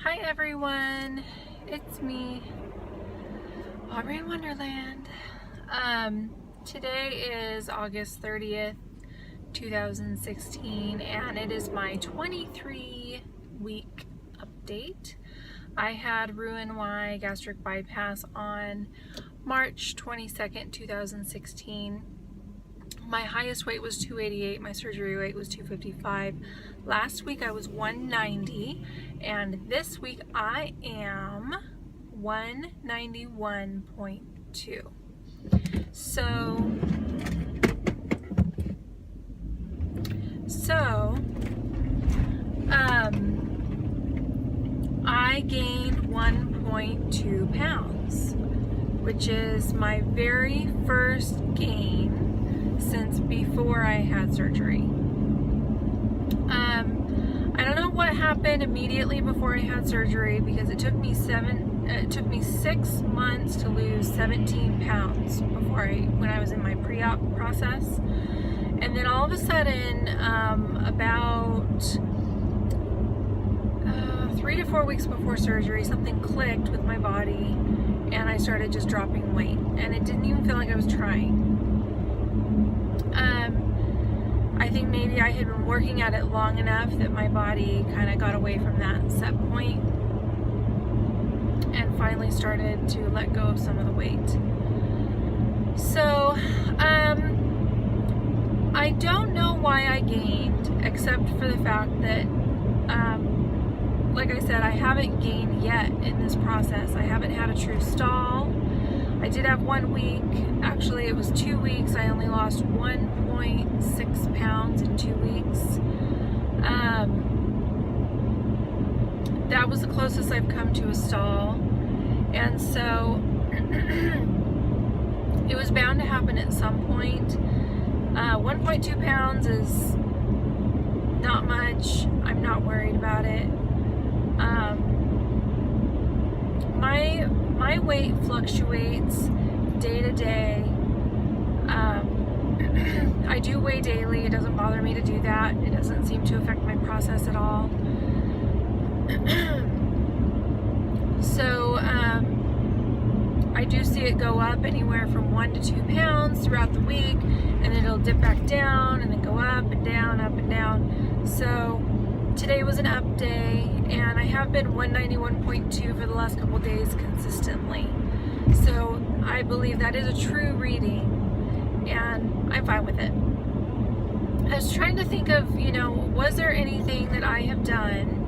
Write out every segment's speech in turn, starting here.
Hi everyone, it's me, Aubrey in Wonderland. Today is August 30th, 2016, and it is my 23-week update. I had Roux-en-Y gastric bypass on March 22nd, 2016. My highest weight was 288, my surgery weight was 255. Last week I was 190, and this week I am 191.2. So I gained 1.2 pounds, which is my very first gain since before I had surgery. I don't know what happened immediately before I had surgery, because it took me 6 months to lose 17 pounds when I was in my pre-op process. And then all of a sudden, about 3 to 4 weeks before surgery, something clicked with my body and I started just dropping weight, and it didn't even feel like I was trying. I think maybe I had been working at it long enough that my body kind of got away from that set point and finally started to let go of some of the weight. So, I don't know why I gained, except for the fact that, like I said, I haven't gained yet in this process. I haven't had a true stall. I did have 1 week, actually it was 2 weeks, I only lost 1.6 pounds in 2 weeks. That was the closest I've come to a stall, and so it was bound to happen at some point. 1.2 pounds is not much. I'm not worried about it. My weight fluctuates day to day. I do weigh daily. It doesn't bother me to do that. It doesn't seem to affect my process at all. So I do see it go up anywhere from 1 to 2 pounds throughout the week, and then it'll dip back down and then go up and down, up and down. So today was an up day, and I have been 191.2 for the last couple days consistently. So I believe that is a true reading, and I'm fine with it. I was trying to think of, was there anything that I have done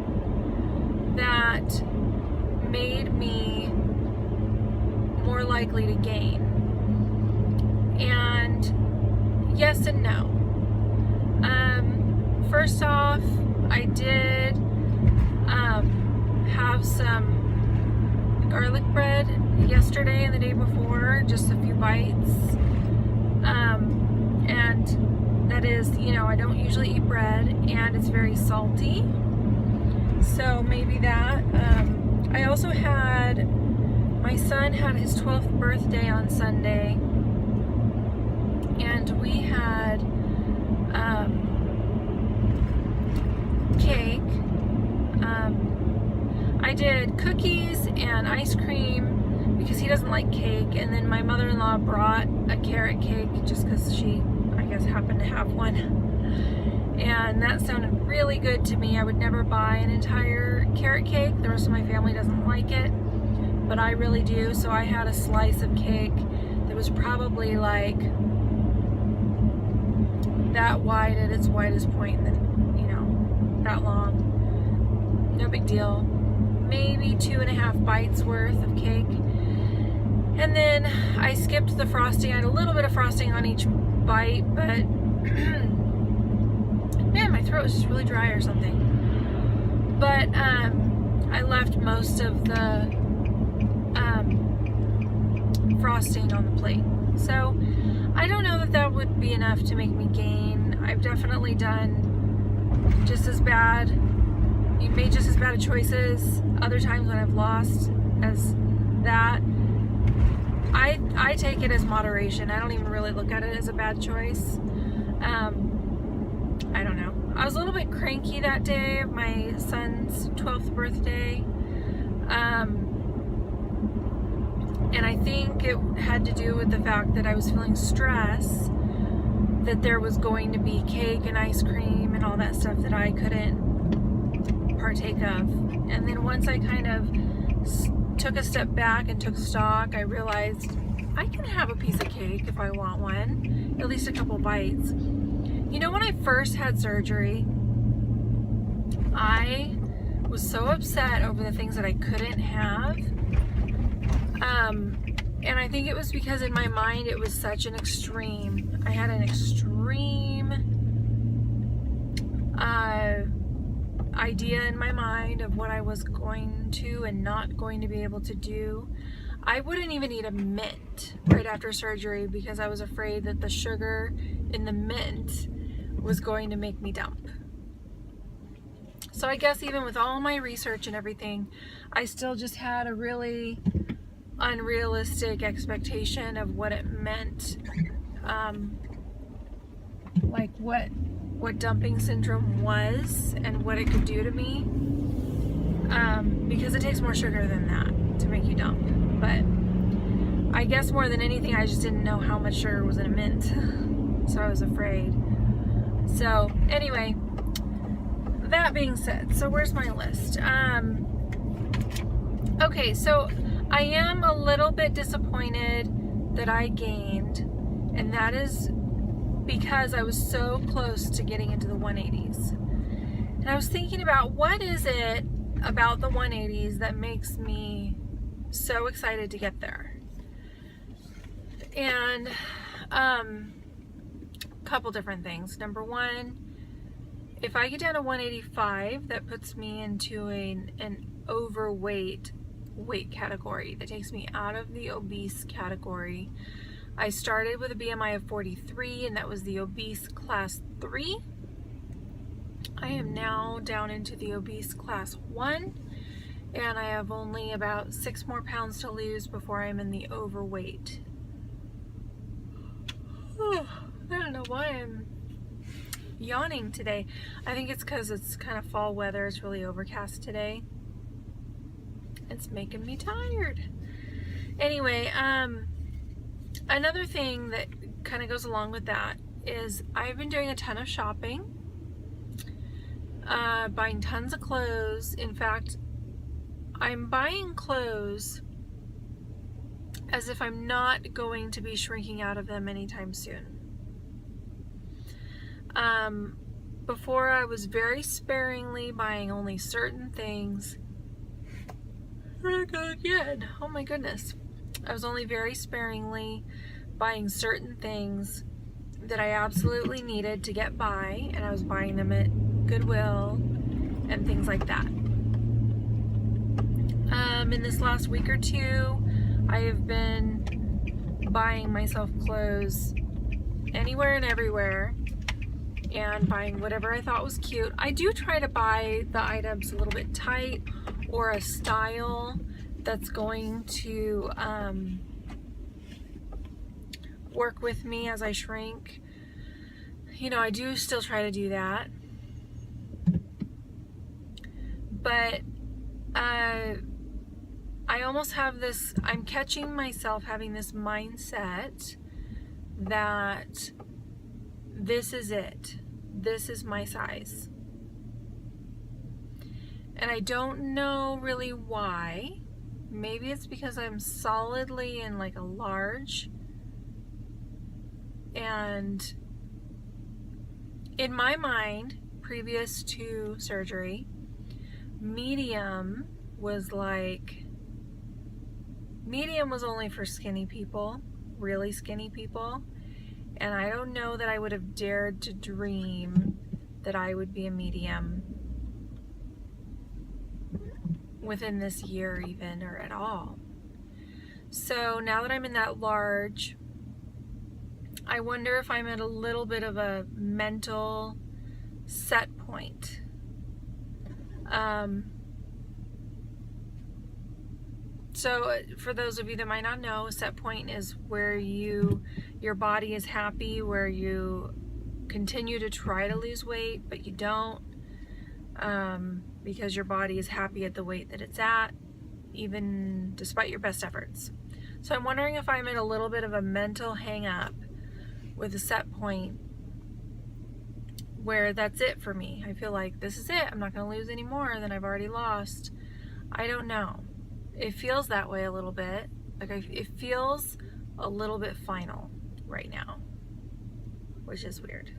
that made me more likely to gain? And yes and no. First off, I did have some garlic bread yesterday and the day before, just a few bites. And that is, I don't usually eat bread, and it's very salty. So maybe that. I also had, my son had his 12th birthday on Sunday, and we had cake. I did cookies and ice cream because he doesn't like cake, and then my mother-in-law brought a carrot cake just because she, I guess, happened to have one, and that sounded really good to me. I would never buy an entire carrot cake. The rest of my family doesn't like it, but I really do. So I had a slice of cake that was probably like that wide at its widest point, and then, that long. No big deal. Maybe 2.5 bites worth of cake. And then I skipped the frosting. I had a little bit of frosting on each bite, but man, my throat was just really dry or something. But I left most of the frosting on the plate. So I don't know that that would be enough to make me gain. I've definitely done just as bad. You made just as bad of choices other times when I've lost as that. I take it as moderation. I don't even really look at it as a bad choice. I don't know. I was a little bit cranky that day of my son's 12th birthday. And I think it had to do with the fact that I was feeling stress, that there was going to be cake and ice cream and all that stuff that I couldn't partake of. And then once I kind of took a step back and took stock, I realized I can have a piece of cake if I want one, at least a couple bites. You know, when I first had surgery, I was so upset over the things that I couldn't have. And I think it was because in my mind it was such an extreme. I had an extreme idea in my mind of what I was going to and not going to be able to do. I wouldn't even eat a mint right after surgery because I was afraid that the sugar in the mint was going to make me dump. So I guess even with all my research and everything, I still just had a really unrealistic expectation of what it meant, like what dumping syndrome was and what it could do to me, because it takes more sugar than that to make you dump. But I guess more than anything, I just didn't know how much sugar was in a mint, so I was afraid. So anyway, that being said, so where's my list? Okay, so I am a little bit disappointed that I gained, and that is because I was so close to getting into the 180s. And I was thinking about what is it about the 180s that makes me so excited to get there. And a couple different things. Number one, if I get down to 185, that puts me into an overweight weight category. That takes me out of the obese category. I started with a BMI of 43, and that was the obese class 3. I am now down into the obese class 1, and I have only about 6 more pounds to lose before I'm in the overweight. I don't know why I'm yawning today. I think it's because it's kind of fall weather. It's really overcast today. It's making me tired. Anyway, another thing that kind of goes along with that is I've been doing a ton of shopping, buying tons of clothes. In fact, I'm buying clothes as if I'm not going to be shrinking out of them anytime soon. Before I was very sparingly buying only certain things. Oh my goodness. I was only very sparingly buying certain things that I absolutely needed to get by, and I was buying them at Goodwill and things like that. In this last week or two, I have been buying myself clothes anywhere and everywhere and buying whatever I thought was cute. I do try to buy the items a little bit tight or a style that's going to work with me as I shrink. You know, I do still try to do that. But I almost have this, I'm catching myself having this mindset that this is it. This is my size. And I don't know really why. Maybe it's because I'm solidly in like a large. And in my mind, previous to surgery, medium was only for skinny people, really skinny people. And I don't know that I would have dared to dream that I would be a medium within this year even, or at all. So now that I'm in that large, I wonder if I'm at a little bit of a mental set point. So for those of you that might not know, a set point is where your body is happy, where you continue to try to lose weight, but you don't, because your body is happy at the weight that it's at. even despite your best efforts. So I'm wondering if I'm in a little bit of a mental hang up with a set point where that's it for me. I feel like this is it. I'm not going to lose any more than I've already lost. I don't know. It feels that way a little bit. Like it feels a little bit final right now, which is weird.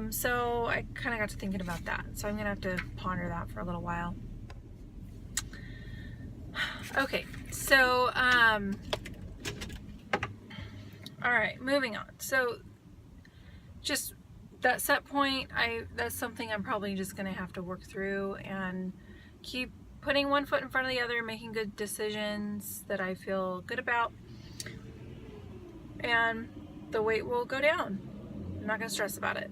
So I kind of got to thinking about that. So I'm going to have to ponder that for a little while. Okay, so, all right, moving on. So just that set point, that's something I'm probably just going to have to work through and keep putting one foot in front of the other, making good decisions that I feel good about, and the weight will go down. I'm not going to stress about it.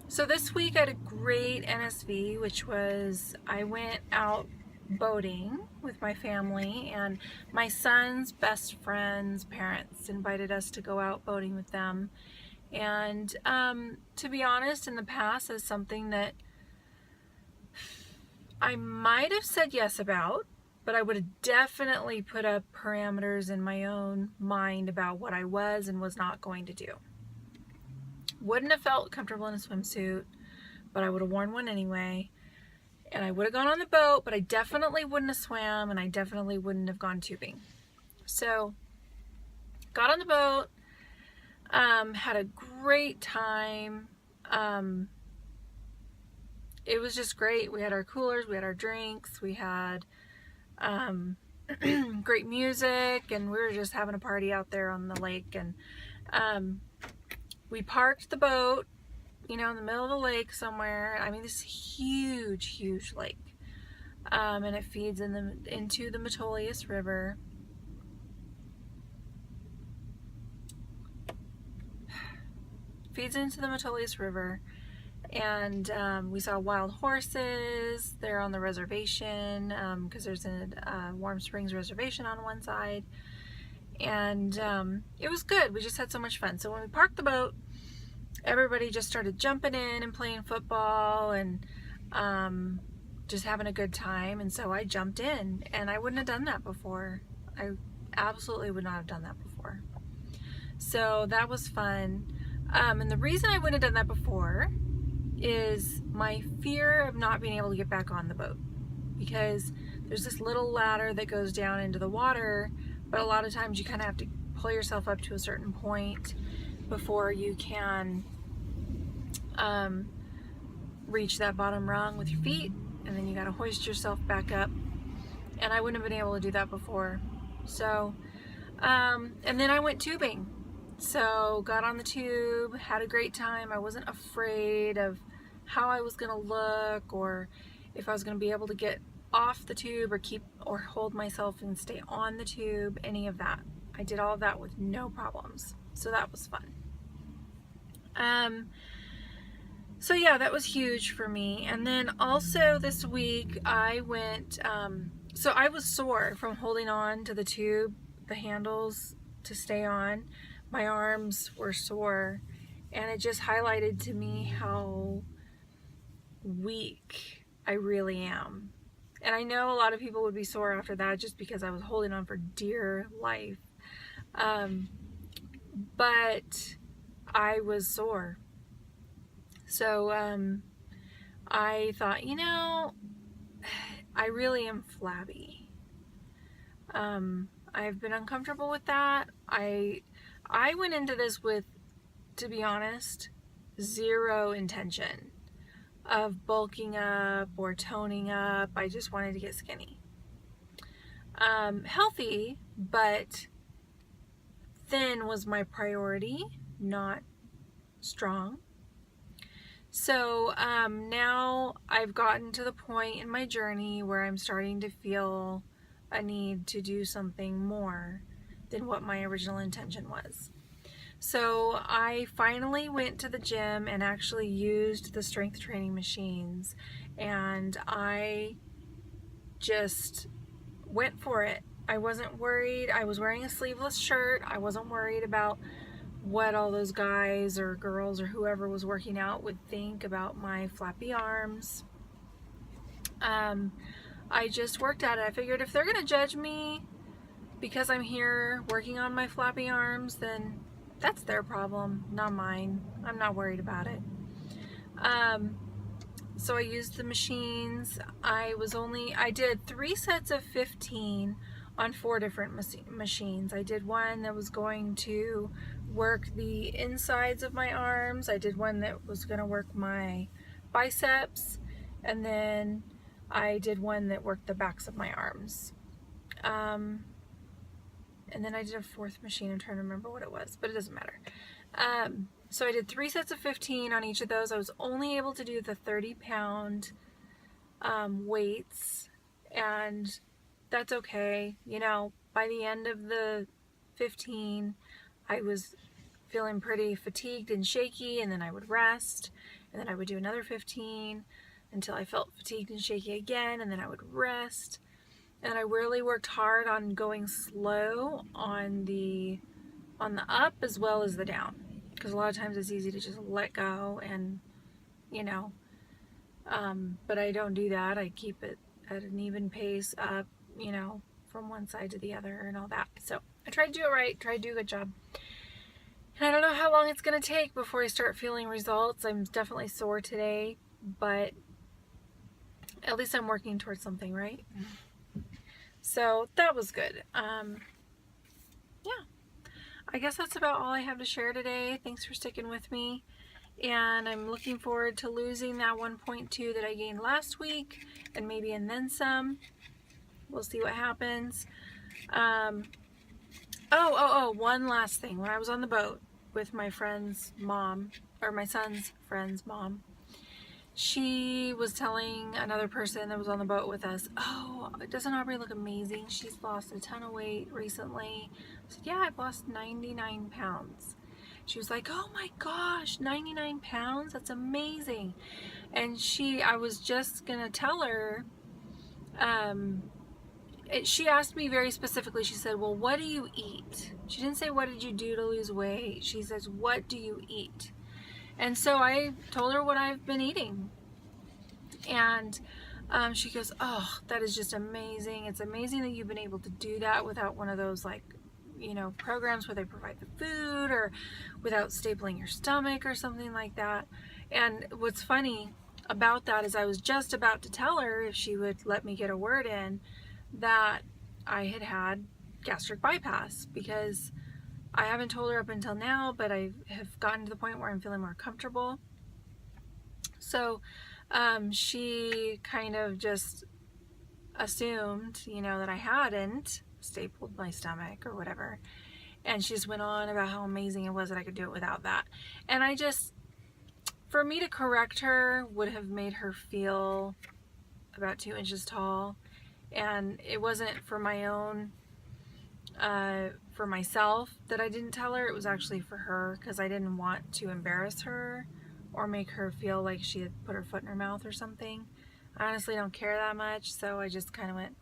So this week I had a great NSV, which was I went out boating with my family, and my son's best friend's parents invited us to go out boating with them. And to be honest, in the past is something that I might have said yes about, but I would have definitely put up parameters in my own mind about what I was and was not going to do. Wouldn't have felt comfortable in a swimsuit, but I would have worn one anyway. And I would have gone on the boat, but I definitely wouldn't have swam, and I definitely wouldn't have gone tubing. So, got on the boat, had a great time. It was just great. We had our coolers, we had our drinks, we had great music, and we were just having a party out there on the lake. And we parked the boat, in the middle of the lake somewhere. I mean, this huge, huge lake. And it feeds into the Metolius River. Feeds into the Metolius River. And we saw wild horses there on the reservation, because there's a Warm Springs reservation on one side. And it was good. We just had so much fun. So when we parked the boat, everybody just started jumping in and playing football and just having a good time. And so I jumped in, and I wouldn't have done that before. I absolutely would not have done that before. So that was fun. And the reason I wouldn't have done that before is my fear of not being able to get back on the boat, because there's this little ladder that goes down into the water, but a lot of times you kind of have to pull yourself up to a certain point before you can reach that bottom rung with your feet, and then you got to hoist yourself back up, and I wouldn't have been able to do that before. So and then I went tubing. So got on the tube, had a great time. I wasn't afraid of how I was going to look, or if I was going to be able to get off the tube or hold myself and stay on the tube, any of that. I did all of that with no problems. So that was fun. So yeah, that was huge for me. And then also this week I went, so I was sore from holding on to the tube, the handles to stay on. My arms were sore, and it just highlighted to me how weak I really am. And I know a lot of people would be sore after that just because I was holding on for dear life. But I was sore. So I thought, I really am flabby. I've been uncomfortable with that. I went into this with, to be honest, zero intention of bulking up or toning up. I just wanted to get skinny. Healthy, but thin was my priority, not strong. So now I've gotten to the point in my journey where I'm starting to feel a need to do something more than what my original intention was. So I finally went to the gym and actually used the strength training machines, and I just went for it. I wasn't worried. I was wearing a sleeveless shirt. I wasn't worried about what all those guys or girls or whoever was working out would think about my flappy arms. I just worked at it. I figured if they're gonna judge me because I'm here working on my flappy arms, then that's their problem, not mine. I'm not worried about it. So I used the machines. I did 3 sets of 15 on 4 different machines. I did one that was going to work the insides of my arms. I did one that was going to work my biceps, and then I did one that worked the backs of my arms. And then I did a 4th machine. I'm trying to remember what it was, but it doesn't matter. So I did 3 sets of 15 on each of those. I was only able to do the 30-pound weights, and that's okay. You know, by the end of the 15, I was feeling pretty fatigued and shaky, and then I would rest, and then I would do another 15 until I felt fatigued and shaky again, and then I would rest. And I really worked hard on going slow on the up as well as the down, because a lot of times it's easy to just let go and, you know, but I don't do that. I keep it at an even pace up, you know, from one side to the other and all that. So I tried to do it right, tried to do a good job. And I don't know how long it's going to take before I start feeling results. I'm definitely sore today, but at least I'm working towards something, right? So that was good. Yeah, I guess that's about all I have to share today. Thanks for sticking with me. And I'm looking forward to losing that 1.2 that I gained last week, and maybe and then some. We'll see what happens. One last thing. When I was on the boat with my friend's mom, or my son's friend's mom, she was telling another person that was on the boat with us, oh, doesn't Aubrey look amazing? She's lost a ton of weight recently. I said, yeah, I've lost 99 pounds. She was like, oh my gosh, 99 pounds? That's amazing. And I was just going to tell her, she asked me very specifically, she said, well, what do you eat? She didn't say, what did you do to lose weight? She says, what do you eat? And so I told her what I've been eating. And she goes, oh, that is just amazing. It's amazing that you've been able to do that without one of those, like, you know, programs where they provide the food, or without stapling your stomach or something like that. And what's funny about that is I was just about to tell her, if she would let me get a word in, that I had had gastric bypass, because I haven't told her up until now, but I have gotten to the point where I'm feeling more comfortable. So she kind of just assumed, you know, that I hadn't stapled my stomach or whatever. And she just went on about how amazing it was that I could do it without that. And I just, for me to correct her would have made her feel about 2 inches tall. And it wasn't for my own, for myself that I didn't tell her. It was actually for her, because I didn't want to embarrass her or make her feel like she had put her foot in her mouth or something. I honestly don't care that much, so I just kind of went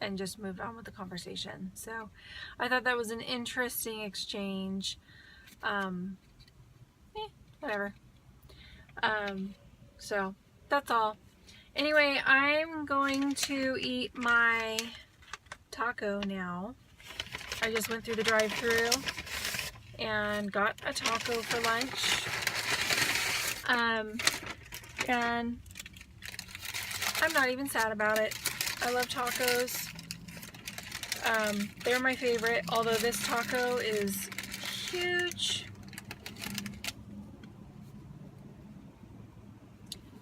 and just moved on with the conversation. So I thought that was an interesting exchange. Whatever. So that's all. Anyway, I'm going to eat my taco now. I just went through the drive-thru and got a taco for lunch. And I'm not even sad about it. I love tacos. They're my favorite, although this taco is huge.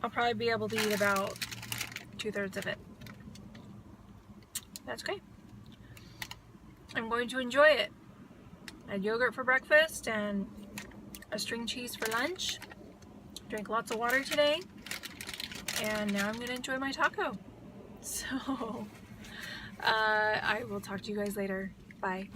I'll probably be able to eat about 2/3 of it. That's okay. I'm going to enjoy it. I had yogurt for breakfast and a string cheese for lunch. Drank lots of water today. And now I'm going to enjoy my taco. So, I will talk to you guys later. Bye.